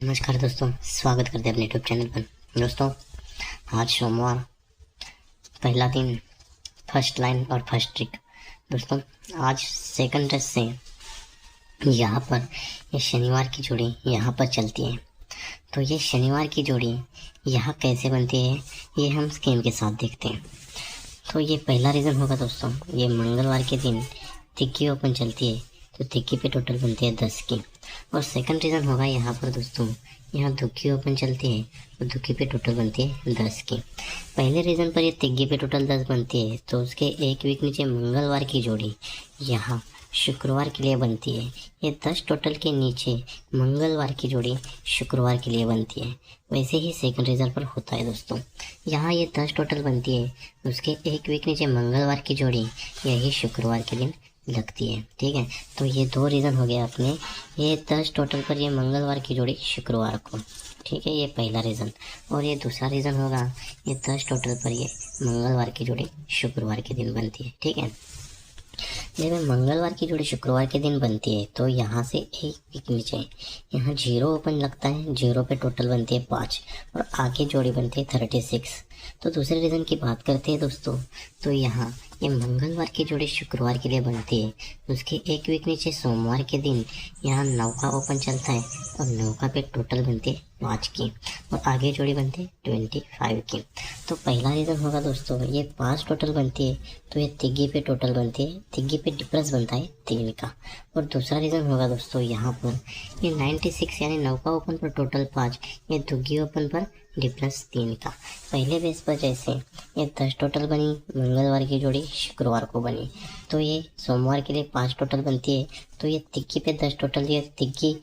नमस्कार दोस्तों, स्वागत करते हैं अपने यूट्यूब चैनल पर। दोस्तों, आज सोमवार, पहला दिन, फर्स्ट लाइन और फर्स्ट ट्रिक। दोस्तों, आज सेकंड टेस्ट से यहाँ पर ये शनिवार की जोड़ी यहाँ पर चलती है। तो ये शनिवार की जोड़ी यहाँ कैसे बनती है, ये हम स्कीम के साथ देखते हैं। तो ये पहला रीज़न होगा दोस्तों, ये मंगलवार के दिन तिक्की ओपन चलती है, तो तिक्की पे टोटल बनती है 10 की। और सेकंड रीज़न होगा यहाँ पर दोस्तों, यहाँ दुक्की ओपन चलती है, तो दुक्की पे टोटल बनती है 10 की। पहले रीज़न पर ये तिग्गी पे टोटल 10 बनती है, तो उसके एक वीक नीचे मंगलवार की जोड़ी यहाँ शुक्रवार के लिए बनती है। ये 10 टोटल के नीचे मंगलवार की जोड़ी शुक्रवार के लिए बनती है। वैसे ही सेकंड रीज़न पर होता है दोस्तों, यहाँ ये 10 टोटल बनती है, उसके एक वीक नीचे मंगलवार की जोड़ी यही शुक्रवार के दिन लगती है। ठीक है, तो ये दो रीज़न हो गया अपने, ये 10 टोटल पर ये मंगलवार की जोड़ी शुक्रवार को। ठीक है, ये पहला रीज़न। और ये दूसरा रीज़न होगा, ये 10 टोटल पर ये मंगलवार की जोड़ी शुक्रवार के दिन बनती है। ठीक है, जब मंगलवार की जोड़ी शुक्रवार के दिन बनती है, तो यहाँ से एक वीक नीचे यहाँ 0 ओपन लगता है, 0 पे टोटल बनती है 5 और आगे जोड़ी बनती है 36। तो दूसरे रीज़न की बात करते हैं दोस्तों, तो यहाँ ये मंगलवार की जोड़ी शुक्रवार के लिए बनती है, उसके एक वीक नीचे सोमवार के दिन यहाँ 9 का ओपन चलता है और 9 का पे टोटल बनती है 5 की और आगे जोड़ी बनती है 25 की। तो पहला रीज़न होगा दोस्तों, ये 5 टोटल बनती है, तो ये तिग्गी पे टोटल बनती है, तिग्गी पे डिफरेंस बनता है 3 का। और दूसरा रीज़न होगा दोस्तों, यहाँ पर ये 96 यानी 9 का ओपन पर टोटल 5, ये दुग्गी ओपन पर डिफरेंस 3 का। पहले बेस पर जैसे ये 10 टोटल बनी, मंगलवार की जोड़ी शुक्रवार को बनी, तो ये सोमवार के लिए 5 टोटल बनती है, तो ये तिग्गी पे 10 टोटल, ये तिग्गी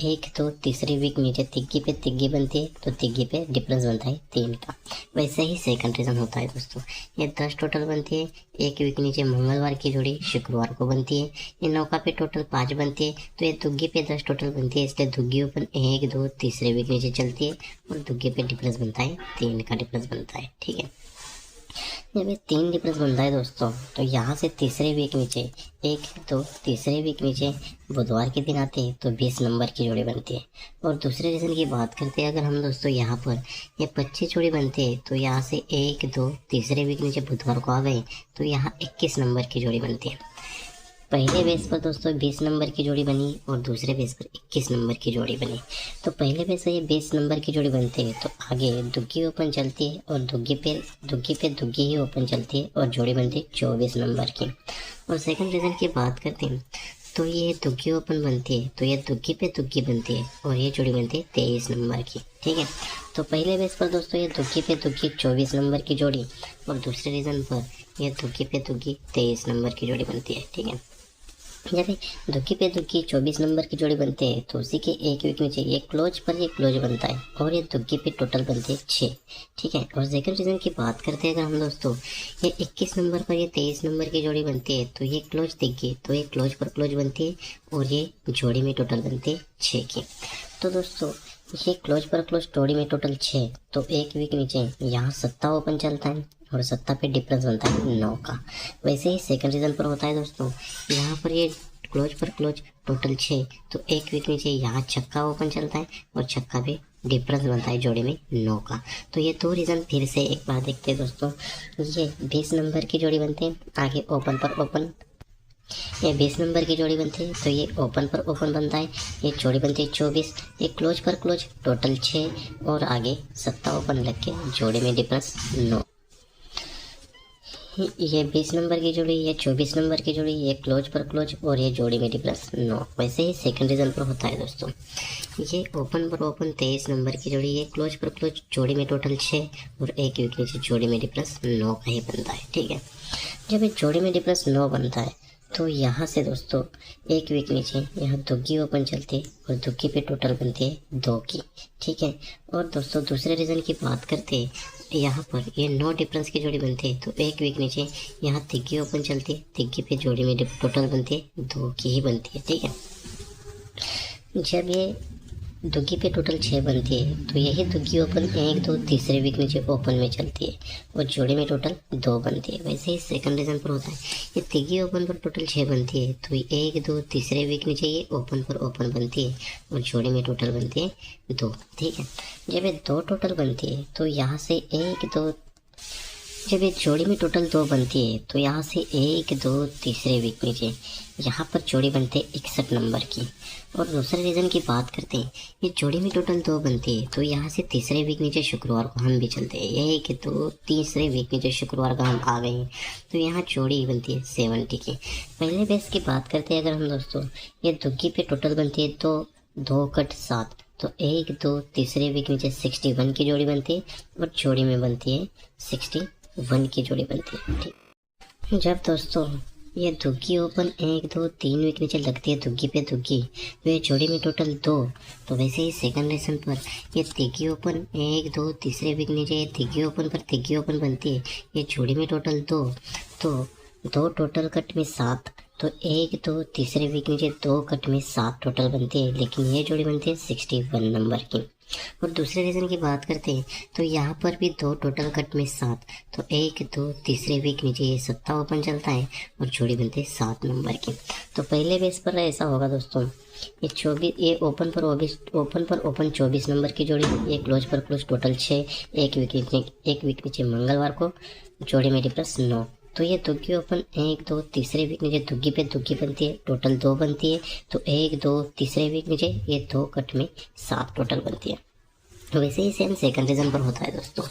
1 2 तीसरी वीक नीचे तिग्गी पे तिग्गी बनती है, तो तिग्गी पे डिफरेंस बनता है 3 का। वैसे ही सेकंड रीज़न होता है दोस्तों, ये 10 टोटल बनती है, एक वीक नीचे मंगलवार की जोड़ी शुक्रवार को बनती है, ये 9 का पे टोटल 5 बनती है, तो ये दुग्गी पे 10 टोटल बनती है, इसलिए दुग्गी ओपन 1 2 तीसरे वीक नीचे चलती है और दुग्गी पे डिफरेंस बनता है 3 का डिफरेंस बनता है। ठीक है, जब ये 3 डिफरेंस बनता है दोस्तों, तो यहाँ से तीसरे वीक नीचे 1 2 तीसरे वीक नीचे बुधवार के दिन आते हैं, तो 20 नंबर की जोड़ी बनती है। और दूसरे रीज़न की बात करते हैं अगर हम दोस्तों, यहाँ पर ये 25 जोड़ी बनती है, तो यहाँ से 1 2 तीसरे वीक नीचे बुधवार को आ गए, तो यहाँ 21 नंबर की जोड़ी बनती है। पहले बेस पर दोस्तों 20 नंबर की जोड़ी बनी और दूसरे बेस पर 21 नंबर की जोड़ी बनी। तो पहले बेस पर ये 20 नंबर की जोड़ी बनती है, तो आगे दुग्गी ओपन चलती है और दुग्गी पे दुग्गी ही ओपन चलती है और जोड़ी बनती है 24 नंबर की। और सेकंड रीज़न की बात करते हैं, तो ये दुग्गी ओपन बनती है, तो ये दुग्गी पे दुग्गी बनती है और ये जोड़ी बनती है 23 नंबर की। ठीक है, तो पहले बेस पर दोस्तों ये दुग्गी पे दुग्गी 24 नंबर की जोड़ी और दूसरे रीज़न पर ये दुग्गी पे दुग्गी 23 नंबर की जोड़ी बनती है। ठीक है, जब दुग्गी पे दुग्गी 24 नंबर की जोड़ी बनते हैं, तो उसी के एक वीक नीचे ये क्लोज पर ये क्लोज बनता है और ये दुग्गी पे टोटल बनते हैं 6। ठीक है, और सेकंड रीज़न की बात करते हैं अगर हम दोस्तों, ये 21 नंबर पर ये 23 नंबर की जोड़ी बनती है, तो ये क्लोज दिग्गी, तो ये क्लोज पर क्लोज बनती है और ये जोड़ी में टोटल बनती है 6 की। तो दोस्तों, ये क्लोज पर क्लोज जोड़ी में टोटल 6, तो एक वीक नीचे यहाँ 7 ओपन चलता है और 7 पे डिफरेंस बनता है 9 का। वैसे ही सेकंड रीज़न पर होता है दोस्तों, यहाँ पर ये क्लोज पर क्लोज टोटल 6, तो एक वीक नीचे यहाँ छक्का ओपन चलता है और छक्का पे डिफरेंस बनता है जोड़ी में 9 का। तो ये दो रीज़न फिर से एक बार देखते हैं दोस्तों, ये 20 नंबर की जोड़ी बनती है, आगे ओपन पर ओपन, ये 20 नंबर की जोड़ी बनती है, तो ये ओपन पर ओपन बनता है, ये जोड़ी बनती है 24, ये क्लोज पर क्लोज टोटल 6 और आगे 7 ओपन लग के जोड़ी में डिफरेंस 9। ये 20 नंबर की जोड़ी, ये 24 नंबर की जोड़ी, ये क्लोज पर क्लोज और ये जोड़ी में डिफरेंस 9। वैसे ही सेकंड रीज़न पर होता है दोस्तों, ये ओपन पर ओपन 23 नंबर की जोड़ी, ये क्लोज पर क्लोज जोड़ी में टोटल 6 और एक वीक नीचे जोड़ी में डिफरेंस 9 का ही बनता है। ठीक है, जब ये जोड़ी में डिफरेंस 9 बनता है, तो यहाँ से दोस्तों एक वीक नीचे यहाँ दुग्गी ओपन चलती है और दुग्गी पे टोटल बनती है 2 की। ठीक है, और दोस्तों दूसरे रीज़न की बात करते हैं, यहाँ पर ये 9 डिफरेंस की जोड़ी बनती है, तो एक वीक नीचे यहाँ तिग्गी ओपन चलती है, तिग्गी पे जोड़ी में टोटल बनती है 2 की ही बनती है। ठीक है, जब ये दुग्गी पे टोटल 6 बनती है, तो यही दुग्गी ओपन 1 2 तीसरे वीक नीचे ओपन में चलती है और जोड़ी में टोटल 2 बनती है। वैसे ही सेकंड रीजन पर होता है, ये तिग्गी ओपन पर टोटल 6 बनती है, तो 1 2 तीसरे वीक नीचे ये ओपन पर ओपन बनती है और जोड़ी में टोटल बनती है 2। ठीक है, जब ये 2 टोटल बनती है तो यहाँ से 1 2, जब ये जोड़ी में टोटल 2 बनती है तो यहाँ से 1 2 तीसरे वीक नीचे यहाँ पर जोड़ी बनते हैं 61 नंबर की। और दूसरे रीज़न की बात करते हैं, ये जोड़ी में टोटल 2 बनती है तो यहाँ से तीसरे वीक नीचे शुक्रवार को हम भी चलते हैं, ये 1 2 तीसरे वीक नीचे शुक्रवार का हम आ गए हैं, तो यहाँ जोड़ी बनती है 70 की। पहले बेस की बात करते हैं अगर हम दोस्तों, ये दुग्गी पे टोटल बनती है 2 2 कट 7, तो 1 2 तीसरे वीक नीचे 61 की जोड़ी बनती है और जोड़ी में बनती है 61 की जोड़ी बनती है। ठीक, जब दोस्तों ये दुग्गी ओपन 1 2 3 वीक नीचे लगती है दुग्गी पे दुग्गी, तो ये जोड़ी में टोटल 2, तो वैसे ही सेकंड रीजन पर ये तिग्गी ओपन 1 2 तीसरे वीक नीचे ये तिग्गी ओपन पर तिग्गी ओपन बनती है, ये जोड़ी में टोटल 2, तो 2 टोटल कट में 7, तो 1 2 तीसरे वीक नीचे 2 कट में 7 टोटल बनती है, लेकिन ये जोड़ी बनती है 61 नंबर की। और दूसरे रीजन की बात करते हैं तो यहाँ पर भी 2 टोटल कट में 7, तो 1 2 तीसरे वीक नीचे ये 7 ओपन चलता है और जोड़ी बनती है 7 नंबर की। तो पहले बेस पर ऐसा होगा दोस्तों, ये 24, ये ओपन पर ओपन 24 नंबर की जोड़ी, ये क्लोज पर क्लोज टोटल 6, एक वीक नीचे मंगलवार को जोड़ी में डिफरेंस 9, तो ये दुग्गी ओपन 1 2 तीसरे वीक नीचे दुग्गी पे दुग्गी बनती है, टोटल 2 बनती है, तो 1 2 तीसरे वीक नीचे ये 2 कट में 7 टोटल बनती है। तो वैसे ही सेम सेकंड रीजन पर होता है दोस्तों,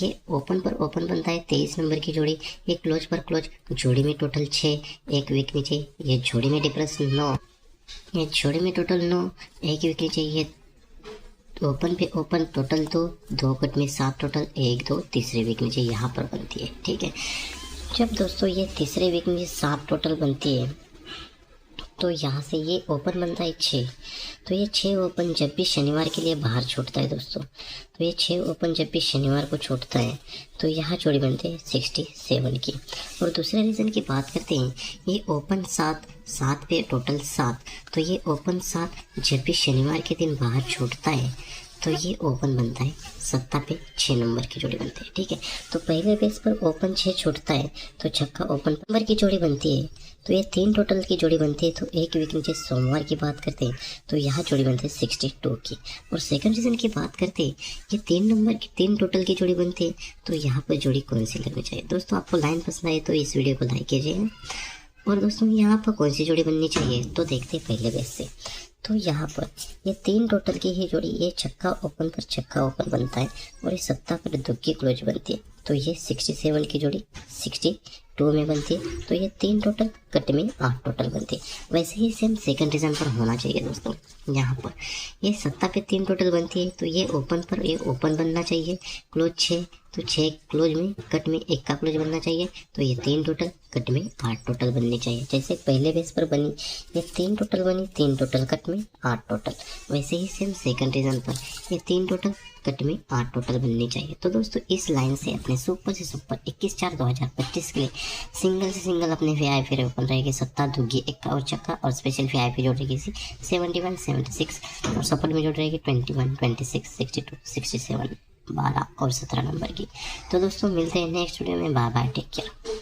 ये ओपन पर ओपन बनता है 23 नंबर की जोड़ी, ये क्लोज पर क्लोज जोड़ी में टोटल 6, एक वीक नीचे ये जोड़ी में डिफरेंस 9, ये जोड़ी में टोटल 9, एक वीक नीचे ये ओपन पे ओपन टोटल 2 कट में 7 टोटल 1 2 तीसरे वीक नीचे यहाँ पर बनती है। ठीक है, जब दोस्तों ये तीसरे वीक में 7 टोटल बनती है तो यहाँ से ये ओपन बनता है 6, तो ये 6 ओपन जब भी शनिवार के लिए बाहर छूटता है दोस्तों, तो ये 6 ओपन जब भी शनिवार को छूटता है तो यहाँ जोड़ी बनते हैं 67 की। और दूसरे रीज़न की बात करते हैं, ये ओपन 7 पे टोटल 7, तो ये ओपन 7 जब भी शनिवार के दिन बाहर छूटता है तो ये ओपन बनता है 7 पे 6 नंबर की जोड़ी बनती है। ठीक है, तो पहले बेस पर ओपन 6 छूटता है तो छक्का ओपन नंबर की जोड़ी बनती है, तो ये 3 टोटल की जोड़ी बनती है। तो एक वीक नीचे सोमवार की बात करते हैं तो यहाँ जोड़ी बनती है 62 की। और सेकंड रीजन की बात करते हैं, ये 3 टोटल की जोड़ी बनती है, तो यहाँ पर जोड़ी कौन सी लगनी चाहिए दोस्तों। आपको लाइन पसंद आए तो इस वीडियो को लाइक कीजिएगा। और दोस्तों यहाँ पर कौन सी जोड़ी बननी चाहिए तो देखते हैं पहले बेस से। तो यहाँ पर ये 3 टोटल की ही जोड़ी, ये छक्का ओपन पर छक्का ओपन बनता है और ये 7 पर दुग्गी क्लोज बनती है, तो ये 67 की जोड़ी 62 में बनती है, तो ये 3 टोटल कट में 8 टोटल बनती है। वैसे ही सेम सेकंड रीजन पर होना चाहिए दोस्तों। यहाँ पर ये 7 पे 3 टोटल बनती है, तो ये ओपन पर ये ओपन बनना चाहिए, क्लोज 6, तो 6 क्लोज में कट में 1 का क्लोज बनना चाहिए, तो ये 3 टोटल कट में 8 टोटल बननी चाहिए। जैसे पहले बेस पर बनी ये 3 टोटल बनी, 3 टोटल कट में 8 टोटल, वैसे ही सेम सेकंड रीजन पर ये 3 टोटल कट में 8 टोटल बननी चाहिए। तो दोस्तों इस लाइन से अपने सुपर से सुपर 21/4/2025 के लिए सिंगल से सिंगल अपने VIP ओपन रहेगी 7 दुग्गी 1 और चक्का, और स्पेशल VIP जोड़ रहेगी 71 76, और सपोर्ट में जोड़ रहेगी 21 26 62 67 12 और 17 नंबर की। तो दोस्तों मिलते हैं नेक्स्ट वीडियो में, बाय बाय, टेक केयर।